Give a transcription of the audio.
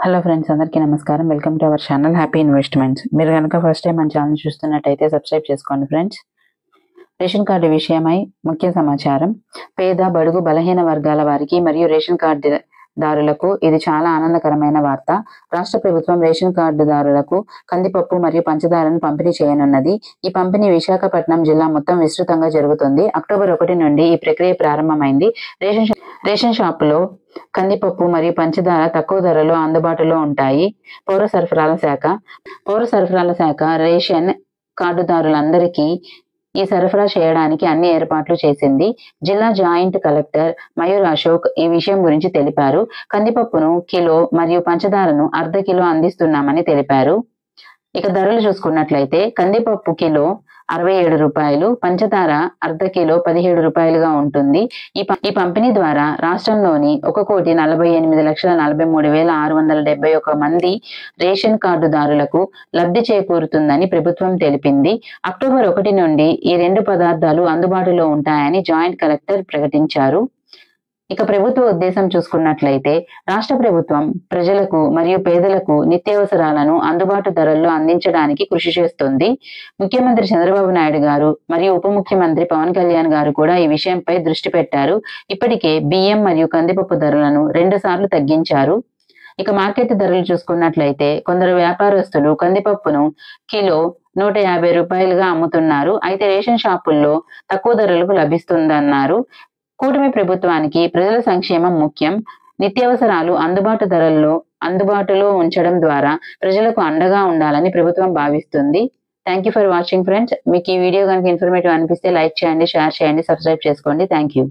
Hello friends, అందరికీ నమస్కారం. Welcome to our channel happy investments. మీరు కనుక ఫస్ట్ టైం మన ఛానల్ చూస్తున్నట్టయితే సబ్స్క్రైబ్ చేసుకోండి ఫ్రెండ్స్. రేషన్ కార్డు విషయమై ముఖ్య సమాచారం. పేద, బడుగు, బలహీన వర్గాల వారికి మరియు రేషన్ కార్డుదారులకు ఇది చాలా ఆనందకరమైన వార్త. రాష్ట్ర ప్రభుత్వం రేషన్ కార్డుదారులకు కందిపప్పు మరియు పంచదారను పంపిణీ చేయనున్నది. ఈ పంపిణీ విశాఖపట్నం జిల్లా మొత్తం విస్తృతంగా జరుగుతుంది. అక్టోబర్ 1 నుండి ఈ ప్రక్రియ ప్రారంభమైంది. రేషన్ షాపులో కందిపప్పు మరియు పంచదార తక్కువ ధరలో అందుబాటులో ఉంటాయి. పౌర సరఫరాల శాఖ రేషన్ కార్డుదారులందరికీ ఈ సరఫరా చేయడానికి అన్ని ఏర్పాట్లు చేసింది. జిల్లా జాయింట్ కలెక్టర్ మయూర్ అశోక్ ఈ విషయం గురించి తెలిపారు. కందిపప్పును కిలో మరియు పంచదారను అర్ధ కిలో అందిస్తున్నామని తెలిపారు. ఇక ధరలు చూసుకున్నట్లయితే కందిపప్పు కిలో 67 రూపాయలు, పంచదార అర్ధ కిలో 17 రూపాయలుగా ఉంటుంది. ఈ పంపిణీ ద్వారా రాష్ట్రంలోని 1,48,43,671 మంది రేషన్ కార్డుదారులకు లబ్ధి చేకూరుతుందని ప్రభుత్వం తెలిపింది. అక్టోబర్ 1 నుండి ఈ 2 పదార్థాలు అందుబాటులో ఉంటాయని జాయింట్ కలెక్టర్ ప్రకటించారు. ఇక ప్రభుత్వ ఉద్దేశం చూసుకున్నట్లయితే రాష్ట్ర ప్రభుత్వం ప్రజలకు మరియు పేదలకు నిత్యావసరాలను అందుబాటు ధరల్లో అందించడానికి కృషి చేస్తుంది. ముఖ్యమంత్రి చంద్రబాబు నాయుడు గారు మరియు ఉప ముఖ్యమంత్రి పవన్ కళ్యాణ్ గారు కూడా ఈ విషయంపై దృష్టి పెట్టారు. ఇప్పటికే బియ్యం మరియు కందిపప్పు ధరలను 2 సార్లు తగ్గించారు. ఇక మార్కెట్ ధరలు చూసుకున్నట్లయితే కొందరు వ్యాపారస్తులు కందిపప్పును కిలో 150 రూపాయలుగా అమ్ముతున్నారు. అయితే రేషన్ షాపుల్లో తక్కువ ధరలకు లభిస్తుందన్నారు. కూటమి ప్రభుత్వానికి ప్రజల సంక్షేమం ముఖ్యం. నిత్యావసరాలు అందుబాటులో ఉంచడం ద్వారా ప్రజలకు అండగా ఉండాలని ప్రభుత్వం భావిస్తుంది. Thank you for watching friends. మీకు ఈ వీడియో కనుక ఇన్ఫర్మేటివ్ అనిపిస్తే లైక్ చేయండి, షేర్ చేయండి, సబ్స్క్రైబ్ చేసుకోండి. Thank you.